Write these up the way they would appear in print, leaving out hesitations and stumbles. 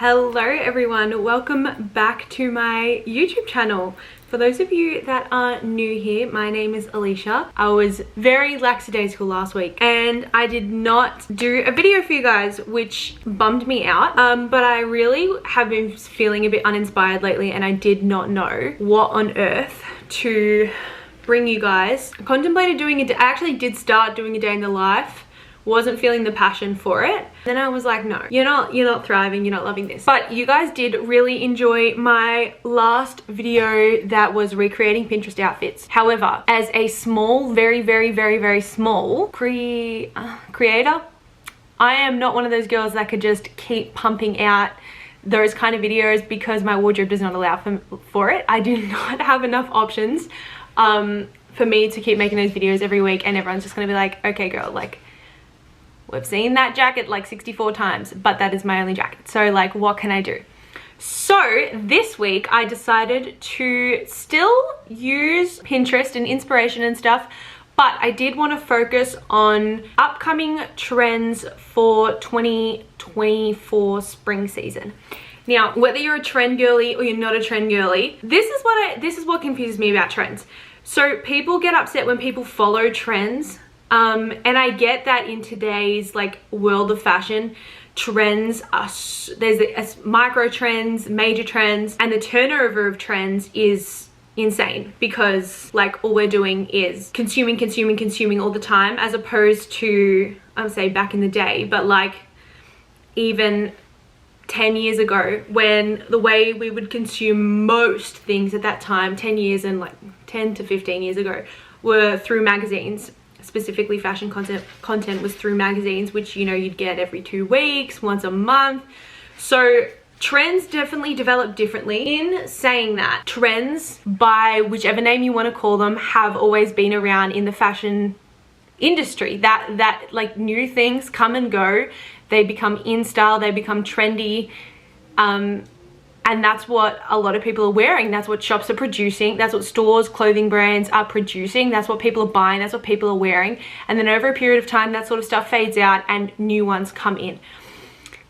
Hello everyone, welcome back to my YouTube channel. For those of you that are new here, my name is Alicia. I was very lackadaisical last week and I did not do a video for you guys, which bummed me out. But I really have been feeling a bit uninspired lately and I did not know what on earth to bring you guys. I contemplated doing I actually did start doing a day in the life. Wasn't feeling the passion for it. Then I was like, no, you're not thriving, you're not loving this. But you guys did really enjoy my last video that was recreating Pinterest outfits. However, as a small, very small creator, I am not one of those girls that could just keep pumping out those kind of videos because my wardrobe does not allow for it. I do not have enough options for me to keep making those videos every week, and everyone's just gonna be like, okay girl, like, we've seen that jacket like 64 times, but that is my only jacket. So like, what can I do? So this week I decided to still use Pinterest and inspiration and stuff, but I did want to focus on upcoming trends for 2024 spring season. Now, whether you're a trend girly or you're not a trend girly, this is what confuses me about trends. So people get upset when people follow trends. And I get that in today's like world of fashion, trends are, there's micro trends, major trends, and the turnover of trends is insane because like all we're doing is consuming all the time, as opposed to, I would say back in the day, but like even 10 years ago, when the way we would consume most things at that time, 10 years and like 10 to 15 years ago, were through magazines. Specifically fashion content was through magazines, which, you know, you'd get every 2 weeks, once a month. So trends definitely develop differently. In saying that, trends, by whichever name you want to call them, have always been around in the fashion industry. That like, new things come and go, they become in style, they become trendy, and that's what a lot of people are wearing. That's what shops are producing. That's what stores, clothing brands are producing. That's what people are buying. That's what people are wearing. And then over a period of time, that sort of stuff fades out and new ones come in.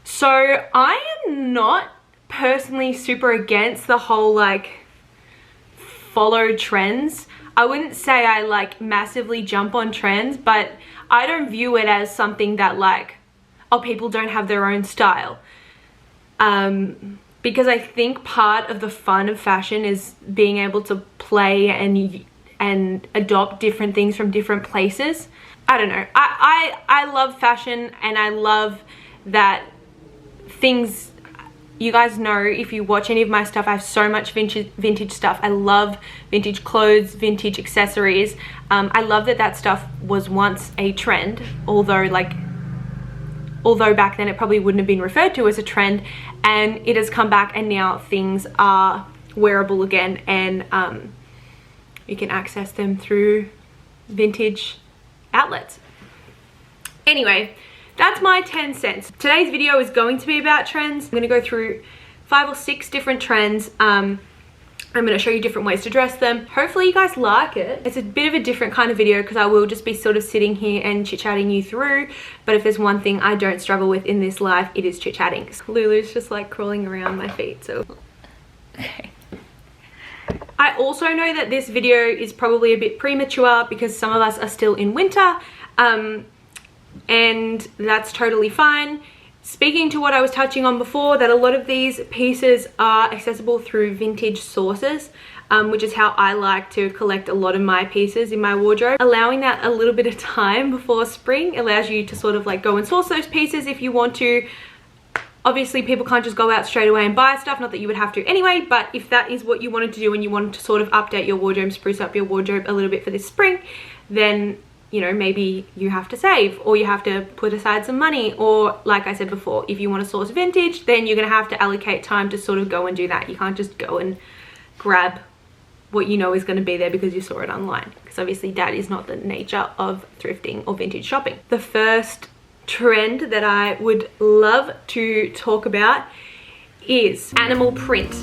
So I am not personally super against the whole like follow trends. I wouldn't say I like massively jump on trends, but I don't view it as something that like, oh, people don't have their own style. Because I think part of the fun of fashion is being able to play and adopt different things from different places. I don't know. I love fashion, and I love that things, you guys know, if you watch any of my stuff, I have so much vintage stuff. I love vintage clothes, vintage accessories. I love that stuff was once a trend, although back then it probably wouldn't have been referred to as a trend, and it has come back and now things are wearable again, and you can access them through vintage outlets. Anyway, that's my 10 cents. Today's video is going to be about trends. I'm going to go through 5 or 6 different trends. I'm going to show you different ways to dress them. Hopefully you guys like it. It's a bit of a different kind of video because I will just be sort of sitting here and chit-chatting you through. But if there's one thing I don't struggle with in this life, it is chit-chatting. Lulu's just like crawling around my feet, so okay. I also know that this video is probably a bit premature because some of us are still in winter, and that's totally fine. Speaking to what I was touching on before, that a lot of these pieces are accessible through vintage sources, which is how I like to collect a lot of my pieces in my wardrobe. Allowing that a little bit of time before spring allows you to sort of like go and source those pieces if you want to. Obviously people can't just go out straight away and buy stuff, not that you would have to anyway, but if that is what you wanted to do and you wanted to sort of update your wardrobe, spruce up your wardrobe a little bit for this spring, then, you know, maybe you have to save, or you have to put aside some money, or like I said before, if you want to source vintage, then you're going to have to allocate time to sort of go and do that. You can't just go and grab what you know is going to be there because you saw it online, because obviously that is not the nature of thrifting or vintage shopping. The first trend that I would love to talk about is animal print.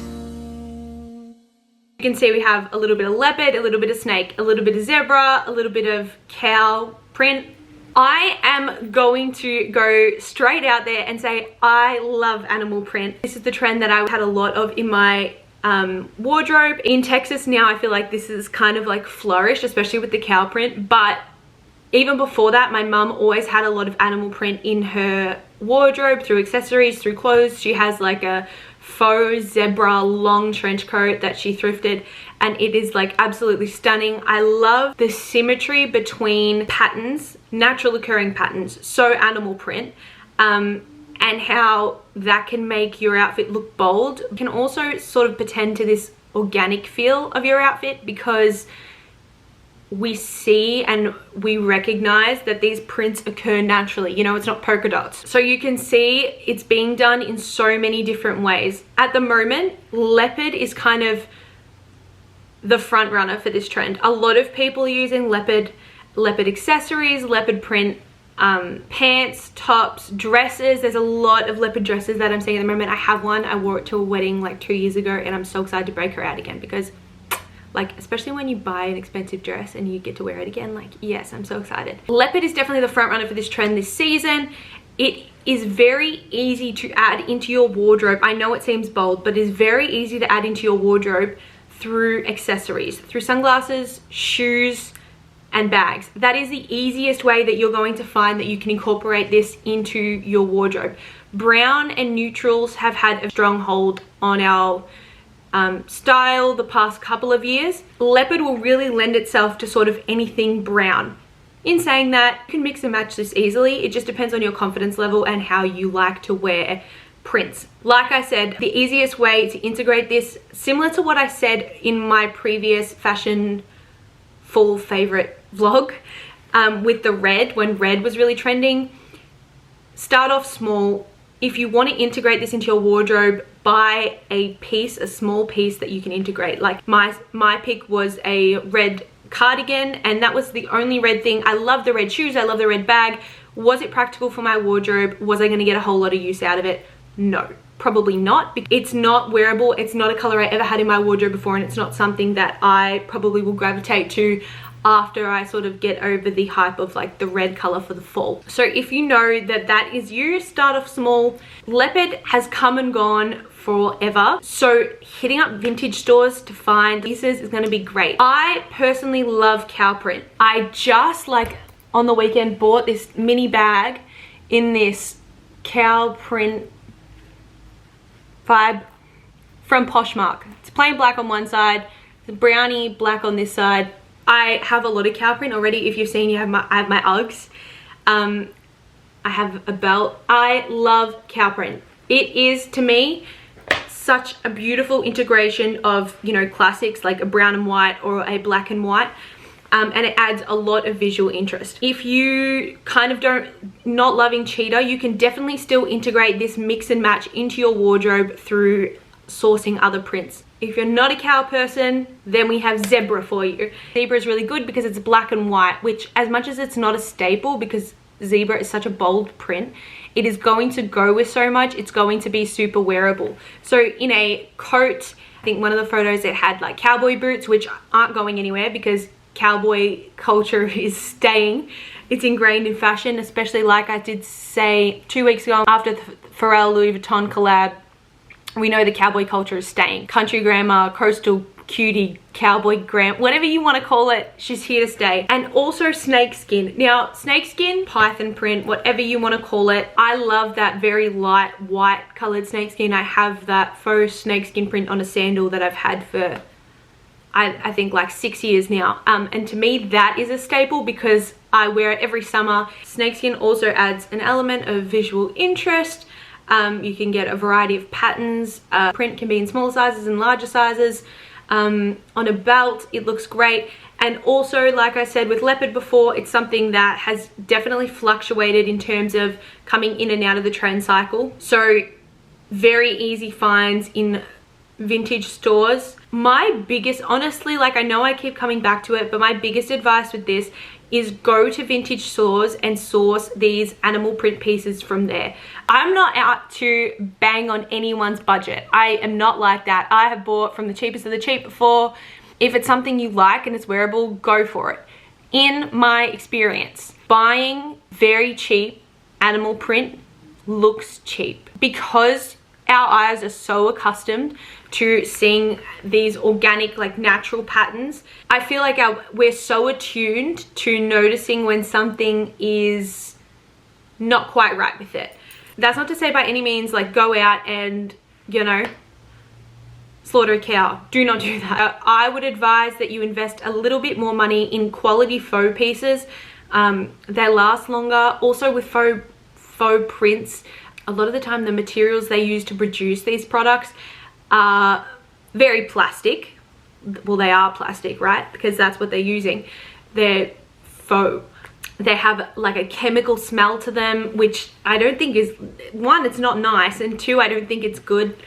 You can see we have a little bit of leopard, a little bit of snake, a little bit of zebra, a little bit of cow print, I am going to go straight out there and say I love animal print. This is the trend that I had a lot of in my wardrobe. In Texas now, I feel like this is kind of like flourished, especially with the cow print, but even before that, my mum always had a lot of animal print in her wardrobe, through accessories, through clothes. She has like a faux zebra long trench coat that she thrifted, and it is like absolutely stunning. I love the symmetry between patterns, natural occurring patterns, so animal print, and how that can make your outfit look bold. You can also sort of pretend to this organic feel of your outfit, because we see and we recognize that these prints occur naturally. You know, it's not polka dots. So you can see it's being done in so many different ways. At the moment, leopard is kind of the front runner for this trend. A lot of people are using leopard accessories, leopard print pants, tops, dresses. There's a lot of leopard dresses that I'm seeing at the moment. I have one. I wore it to a wedding like 2 years ago, and I'm so excited to break her out again, because like, especially when you buy an expensive dress and you get to wear it again, like, yes, I'm so excited. Leopard is definitely the front runner for this trend this season. It is very easy to add into your wardrobe. I know it seems bold, but it is very easy to add into your wardrobe through accessories, through sunglasses, shoes, and bags. That is the easiest way that you're going to find that you can incorporate this into your wardrobe. Brown and neutrals have had a strong hold on our style the past couple of years. Leopard will really lend itself to sort of anything brown. In saying that, you can mix and match this easily. It just depends on your confidence level and how you like to wear prints. Like I said, the easiest way to integrate this, similar to what I said in my previous fashion fall favorite vlog, with the red, when red was really trending, start off small. If you want to integrate this into your wardrobe, buy a piece, a small piece that you can integrate. Like my pick was a red cardigan, and that was the only red thing. I love the red shoes, I love the red bag. Was it practical for my wardrobe? Was I going to get a whole lot of use out of it? No, probably not. It's not wearable. It's not a color I ever had in my wardrobe before, and it's not something that I probably will gravitate to after I sort of get over the hype of like the red color for the fall. So if you know that that is you, start off small. Leopard has come and gone forever, so hitting up vintage stores to find pieces is going to be great. I personally love cow print. I just like on the weekend bought this mini bag in this cow print vibe from Poshmark. It's plain black on one side, the brownie black on this side. I have a lot of cow print already. If you've seen, I have my Uggs. I have a belt. I love cow print. It is, to me, such a beautiful integration of, you know, classics like a brown and white or a black and white. And it adds a lot of visual interest. If you kind of not loving cheetah, you can definitely still integrate this mix and match into your wardrobe through sourcing other prints. If you're not a cow person, then we have zebra for you. Zebra is really good because it's black and white, which, as much as it's not a staple because zebra is such a bold print, it is going to go with so much. It's going to be super wearable. So in a coat, I think one of the photos, it had like cowboy boots, which aren't going anywhere because cowboy culture is staying. It's ingrained in fashion, especially like I did say 2 weeks ago after the Pharrell Louis Vuitton collab. We know the cowboy culture is staying. Country grandma, coastal cutie, cowboy grandma, whatever you want to call it, she's here to stay. And also snakeskin. Now, snakeskin, python print, whatever you want to call it. I love that very light white colored snakeskin. I have that faux snakeskin print on a sandal that I've had for, I think like 6 years now. And to me, that is a staple because I wear it every summer. Snakeskin also adds an element of visual interest. You can get a variety of patterns. Print can be in smaller sizes and larger sizes. On a belt, it looks great. And also, like I said with leopard before, it's something that has definitely fluctuated in terms of coming in and out of the trend cycle. So very easy finds in vintage stores. My biggest, honestly, like I know I keep coming back to it, but my biggest advice with this is go to vintage stores and source these animal print pieces from there. I'm not out to bang on anyone's budget. I am not like that. I have bought from the cheapest of the cheap before. If it's something you like and it's wearable, go for it. in my experience, buying very cheap animal print looks cheap because our eyes are so accustomed to seeing these organic, like natural patterns. I feel like we're so attuned to noticing when something is not quite right with it. That's not to say by any means like go out and, you know, slaughter a cow. Do not do that. I would advise that you invest a little bit more money in quality faux pieces. They last longer. Also with faux prints, a lot of the time the materials they use to produce these products are very plastic. Well, they are plastic, right? Because that's what they're using. They're faux. They have like a chemical smell to them, which I don't think is, one, it's not nice, and two, I don't think it's good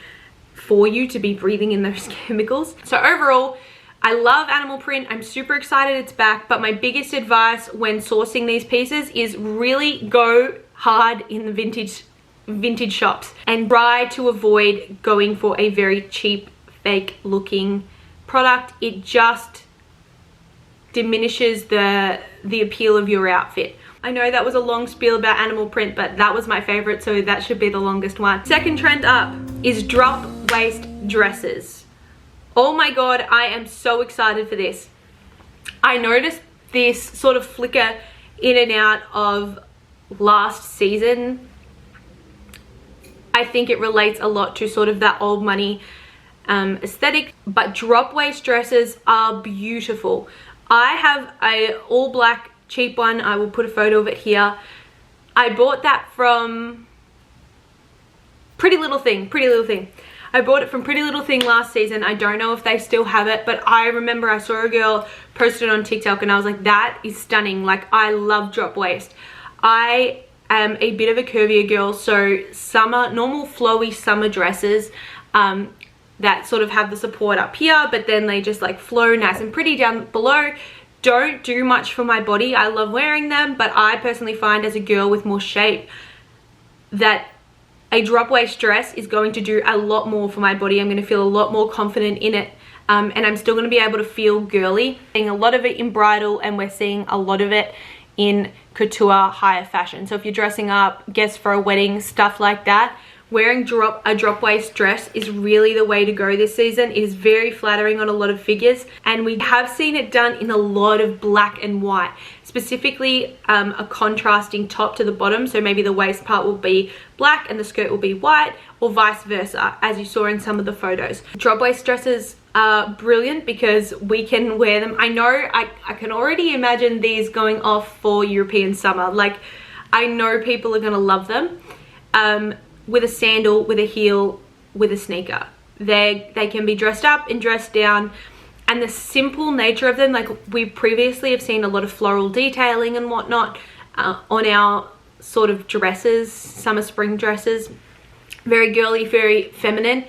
for you to be breathing in those chemicals. So overall, I love animal print. I'm super excited it's back, but my biggest advice when sourcing these pieces is really go hard in the vintage shops and try to avoid going for a very cheap, fake looking product. It just diminishes the appeal of your outfit. I know that was a long spiel about animal print, but that was my favorite, so that should be the longest one. Second trend up is drop waist dresses. Oh my god, I am so excited for this. I noticed this sort of flicker in and out of last season. I think it relates a lot to sort of that old money aesthetic, but drop waist dresses are beautiful. I have a all black cheap one. I will put a photo of it here. I bought that from Pretty Little Thing. I bought it from Pretty Little Thing last season. I don't know if they still have it, but I remember I saw a girl post it on TikTok and I was like, that is stunning. Like, I love drop waist. I am a bit of a curvier girl, so normal flowy summer dresses that sort of have the support up here, but then they just like flow nice and pretty down below, don't do much for my body. I love wearing them, but I personally find as a girl with more shape that a drop waist dress is going to do a lot more for my body. I'm going to feel a lot more confident in it, and I'm still going to be able to feel girly. Seeing a lot of it in bridal, and we're seeing a lot of it in couture, higher fashion. So if you're dressing up, guests for a wedding, stuff like that, wearing a drop waist dress is really the way to go this season. It is very flattering on a lot of figures, and we have seen it done in a lot of black and white, specifically a contrasting top to the bottom. So maybe the waist part will be black and the skirt will be white, or vice versa, as you saw in some of the photos. Drop waist dresses are brilliant because we can wear them. I know I can already imagine these going off for European summer. Like, I know people are gonna love them. With a sandal, with a heel, with a sneaker. They can be dressed up and dressed down, and the simple nature of them, like we previously have seen a lot of floral detailing and whatnot on our sort of dresses, summer spring dresses, very girly, very feminine.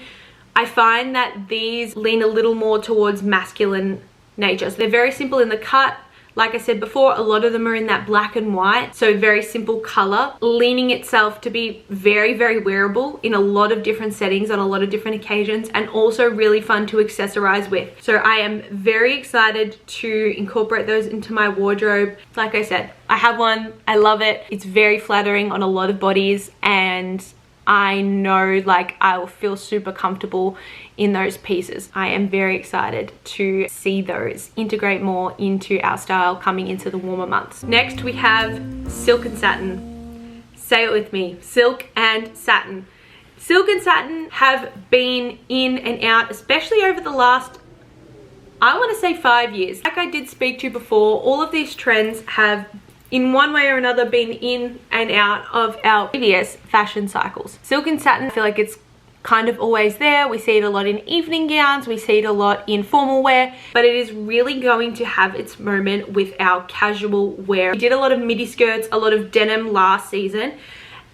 I find that these lean a little more towards masculine nature. So they're very simple in the cut. Like I said before, a lot of them are in that black and white, so very simple color, leaning itself to be very, very wearable in a lot of different settings on a lot of different occasions, and also really fun to accessorize with. So I am very excited to incorporate those into my wardrobe. Like I said, I have one, I love it. It's very flattering on a lot of bodies, and I know like I will feel super comfortable in those pieces. I am very excited to see those integrate more into our style coming into the warmer months. Next we have silk and satin. Say it with me, silk and satin. Silk and satin have been in and out, especially over the last, I want to say 5 years. Like I did speak to before, all of these trends have in one way or another been in and out of our previous fashion cycles. Silk and satin, I feel like it's kind of always there. We see it a lot in evening gowns, we see it a lot in formal wear, but it is really going to have its moment with our casual wear. We did a lot of midi skirts, a lot of denim last season,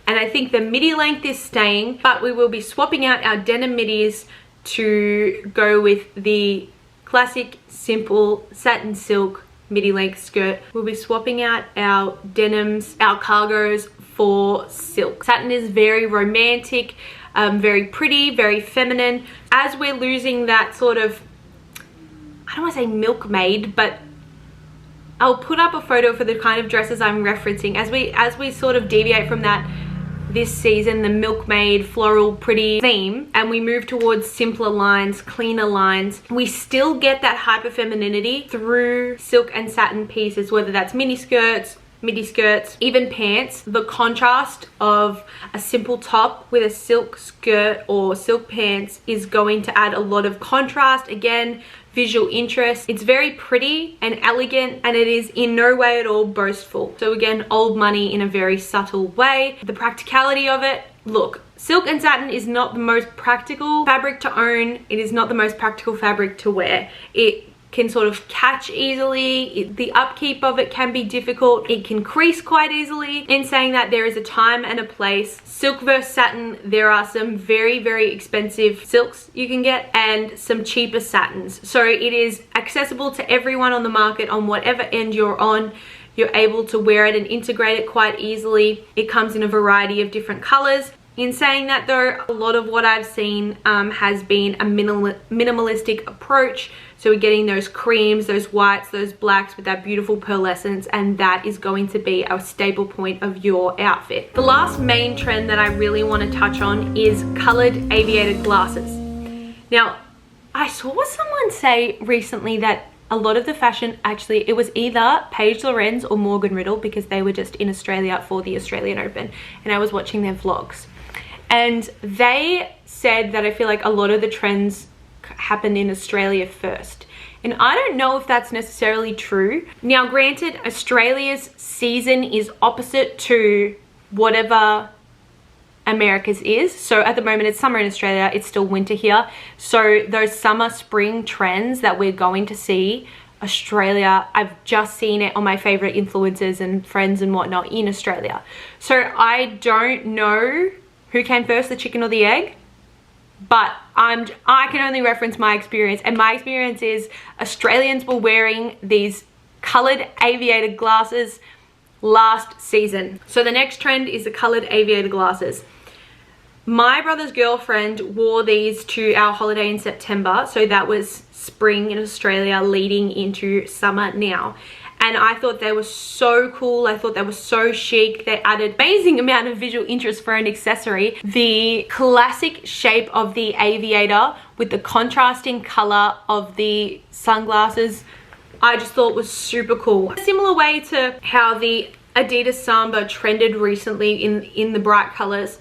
and I think the midi length is staying, but we will be swapping out our denim midis to go with the classic simple satin silk midi length skirt. We'll be swapping out our denims, our cargos for silk. Satin is very romantic, very pretty, very feminine. As we're losing that sort of, I don't want to say milkmaid, but I'll put up a photo for the kind of dresses I'm referencing as we sort of deviate from that this season, the milkmaid floral pretty theme, and we move towards simpler lines, cleaner lines. We still get that hyper femininity through silk and satin pieces, whether that's mini skirts, midi skirts, even pants. The contrast of a simple top with a silk skirt or silk pants is going to add a lot of contrast. Again, visual interest. It's very pretty and elegant, and it is in no way at all boastful. So again, old money in a very subtle way. The practicality of it, look, silk and satin is not the most practical fabric to own. It is not the most practical fabric to wear. It can sort of catch easily. The upkeep of it can be difficult. It can crease quite easily. In saying that, there is a time and a place. Silk versus satin, there are some very, very expensive silks you can get and some cheaper satins. So it is accessible to everyone on the market on whatever end you're on. You're able to wear it and integrate it quite easily. It comes in a variety of different colors. In saying that though, a lot of what I've seen has been a minimalistic approach. So we're getting those creams, those whites, those blacks with that beautiful pearlescence, and that is going to be our staple point of your outfit. The last main trend that I really want to touch on is colored aviator glasses. Now, I saw someone say recently that a lot of the fashion, actually, it was either Paige Lorenz or Morgan Riddle, because they were just in Australia for the Australian Open, and I was watching their vlogs. And they said that I feel like a lot of the trends happened in Australia first. And I don't know if that's necessarily true. Now, granted, Australia's season is opposite to whatever America's is. So at the moment it's summer in Australia, it's still winter here. So those summer, spring trends that we're going to see, Australia, I've just seen it on my favorite influencers and friends and whatnot in Australia. So I don't know who came first, the chicken or the egg, but I can only reference my experience, and my experience is Australians were wearing these colored aviator glasses last season. So the next trend is the colored aviator glasses. My brother's girlfriend wore these to our holiday in September, so that was spring in Australia leading into summer now. And I thought they were so cool. I thought they were so chic. They added amazing amount of visual interest for an accessory. The classic shape of the aviator with the contrasting color of the sunglasses, I just thought was super cool. A similar way to how the Adidas Samba trended recently in the bright colors.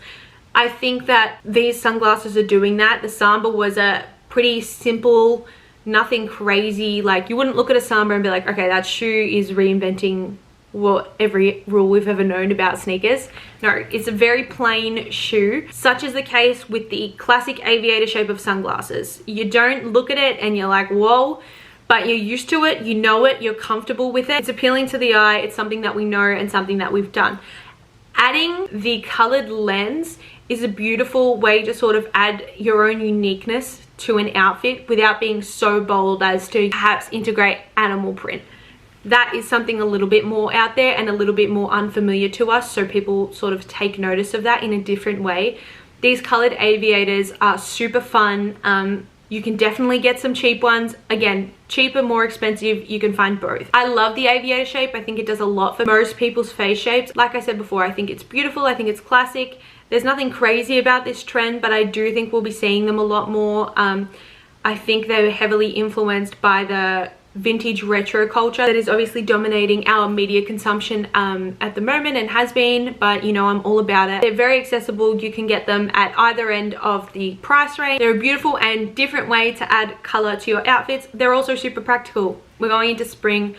I think that these sunglasses are doing that. The Samba was a pretty simple, nothing crazy. Like, you wouldn't look at a Samba and be like, okay, that shoe is reinventing what every rule we've ever known about sneakers. No, it's a very plain shoe, such is the case with the classic aviator shape of sunglasses. You don't look at it and you're like, whoa, but you're used to it, you know it, you're comfortable with it. It's appealing to the eye, it's something that we know and something that we've done. Adding the colored lens is a beautiful way to sort of add your own uniqueness to an outfit without being so bold as to perhaps integrate animal print. That is something a little bit more out there and a little bit more unfamiliar to us, so people sort of take notice of that in a different way. These colored aviators are super fun. You can definitely get some cheap ones. Again, cheaper, more expensive, you can find both. I love the aviator shape. I think it does a lot for most people's face shapes. Like I said before, I think it's beautiful. I think it's classic. There's nothing crazy about this trend, but I do think we'll be seeing them a lot more. I think they're heavily influenced by the vintage retro culture that is obviously dominating our media consumption at the moment and has been, but you know, I'm all about it. They're very accessible. You can get them at either end of the price range. They're a beautiful and different way to add color to your outfits. They're also super practical. We're going into spring,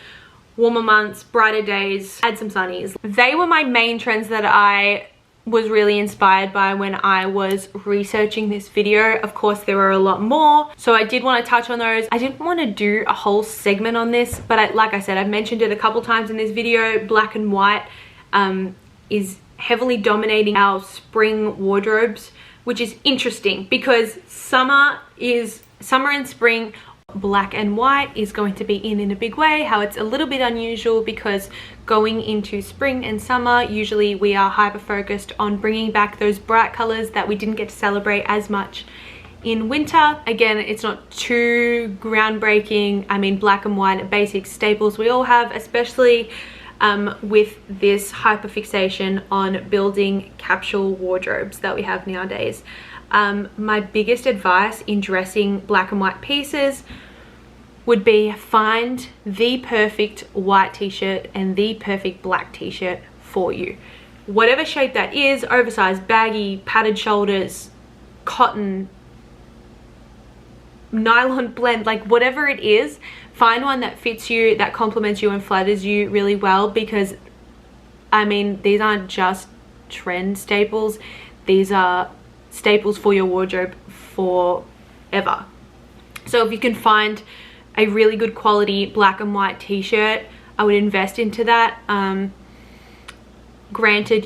warmer months, brighter days, add some sunnies. They were my main trends that I was really inspired by when I was researching this video. Of course, there were a lot more, so I did want to touch on those. I didn't want to do a whole segment on this, but like I said, I've mentioned it a couple times in this video. Black and white is heavily dominating our spring wardrobes, which is interesting because summer and spring, black and white is going to be in a big way. How it's a little bit unusual because going into spring and summer, usually we are hyper focused on bringing back those bright colors that we didn't get to celebrate as much in winter. Again, it's not too groundbreaking. I mean, black and white basic staples we all have, especially with this hyperfixation on building capsule wardrobes that we have nowadays. My biggest advice in dressing black and white pieces would be find the perfect white t-shirt and the perfect black t-shirt for you. Whatever shape that is, oversized, baggy, padded shoulders, cotton, nylon blend, like whatever it is, find one that fits you, that complements you and flatters you really well, because I mean, these aren't just trend staples, these are staples for your wardrobe forever. So if you can find a really good quality black and white t-shirt, I would invest into that. Granted,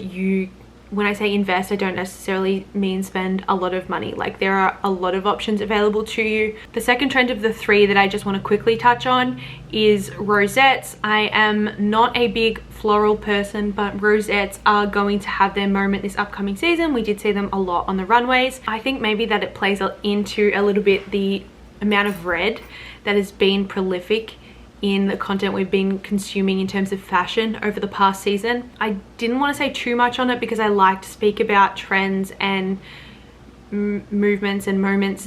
when I say invest, I don't necessarily mean spend a lot of money. Like, there are a lot of options available to you. The second trend of the three that I just want to quickly touch on is rosettes. I am not a big floral person, but rosettes are going to have their moment this upcoming season. We did see them a lot on the runways. I think maybe that it plays into a little bit the amount of red that has been prolific in the content we've been consuming in terms of fashion over the past season. I didn't want to say too much on it because I like to speak about trends and movements and moments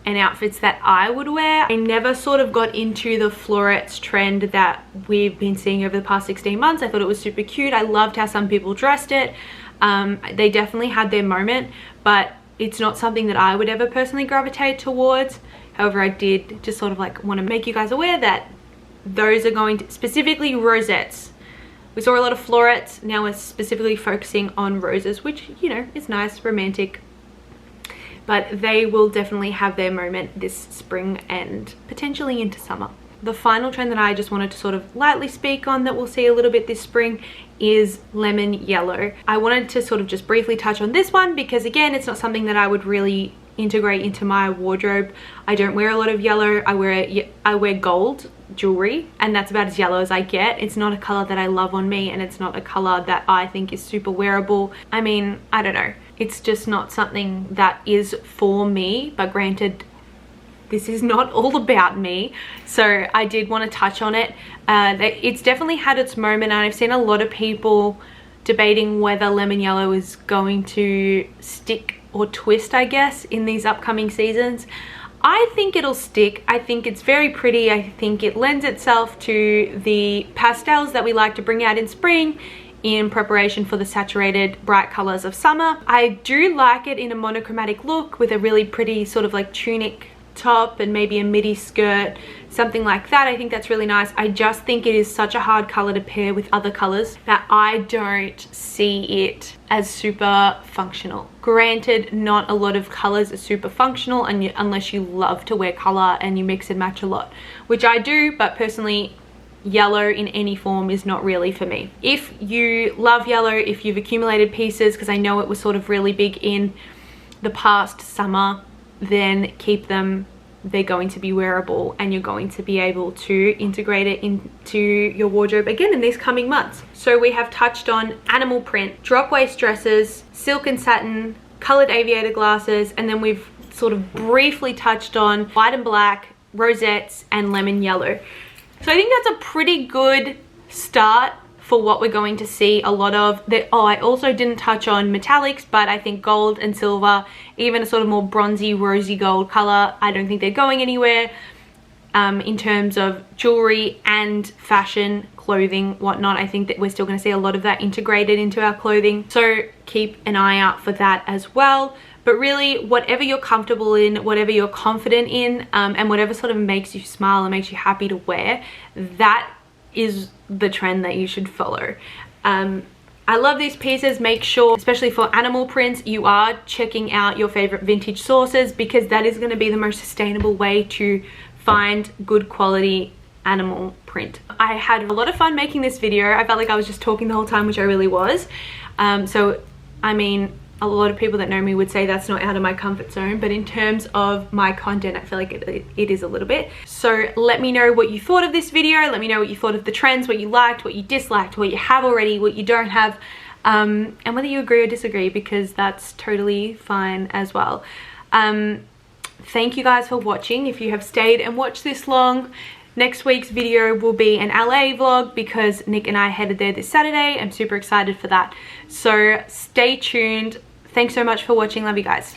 and outfits that I would wear. I never sort of got into the florets trend that we've been seeing over the past 16 months. I thought it was super cute. I loved how some people dressed it. They definitely had their moment, but it's not something that I would ever personally gravitate towards. However, I did just sort of like want to make you guys aware that those are going to, specifically rosettes. We saw a lot of florets, now we're specifically focusing on roses, which, you know, is nice, romantic. But they will definitely have their moment this spring and potentially into summer. The final trend that I just wanted to sort of lightly speak on that we'll see a little bit this spring is lemon yellow. I wanted to sort of just briefly touch on this one because, again, it's not something that I would really integrate into my wardrobe. I don't wear a lot of yellow. I wear gold jewelry, and that's about as yellow as I get. It's not a color that I love on me, and it's not a color that I think is super wearable. I mean, I don't know. It's just not something that is for me, but granted, this is not all about me, so I did want to touch on it. It's definitely had its moment, and I've seen a lot of people debating whether lemon yellow is going to stick or twist, I guess, in these upcoming seasons. I think it'll stick. I think it's very pretty. I think it lends itself to the pastels that we like to bring out in spring in preparation for the saturated bright colors of summer. I do like it in a monochromatic look with a really pretty sort of like tunic top and maybe a midi skirt, something like that. I think that's really nice. I just think it is such a hard color to pair with other colors that I don't see it as super functional. Granted, not a lot of colors are super functional unless you love to wear color and you mix and match a lot, which I do, but personally, yellow in any form is not really for me. If you love yellow, if you've accumulated pieces, because I know it was sort of really big in the past summer, then keep them. They're going to be wearable and you're going to be able to integrate it into your wardrobe again in these coming months. So we have touched on animal print, drop waist dresses, silk and satin, colored aviator glasses, and then we've sort of briefly touched on white and black, rosettes, and lemon yellow. So I think that's a pretty good start for what we're going to see a lot of. I also didn't touch on metallics, but I think gold and silver, even a sort of more bronzy, rosy gold color, I don't think they're going anywhere in terms of jewelry and fashion, clothing, whatnot. I think that we're still going to see a lot of that integrated into our clothing. So keep an eye out for that as well. But really, whatever you're comfortable in, whatever you're confident in, and whatever sort of makes you smile and makes you happy to wear, that is the trend that you should follow. I love these pieces. Make sure, especially for animal prints, you are checking out your favorite vintage sources, because that is going to be the most sustainable way to find good quality animal print. I had a lot of fun making this video. I felt like I was just talking the whole time, which I really was. So I mean, a lot of people that know me would say that's not out of my comfort zone, but in terms of my content, I feel like it is a little bit. So let me know what you thought of this video. Let me know what you thought of the trends, what you liked, what you disliked, what you have already, what you don't have, and whether you agree or disagree, because that's totally fine as well. Thank you guys for watching. If you have stayed and watched this long, next week's video will be an LA vlog because Nick and I headed there this Saturday. I'm super excited for that. So stay tuned. Thanks so much for watching. Love you guys.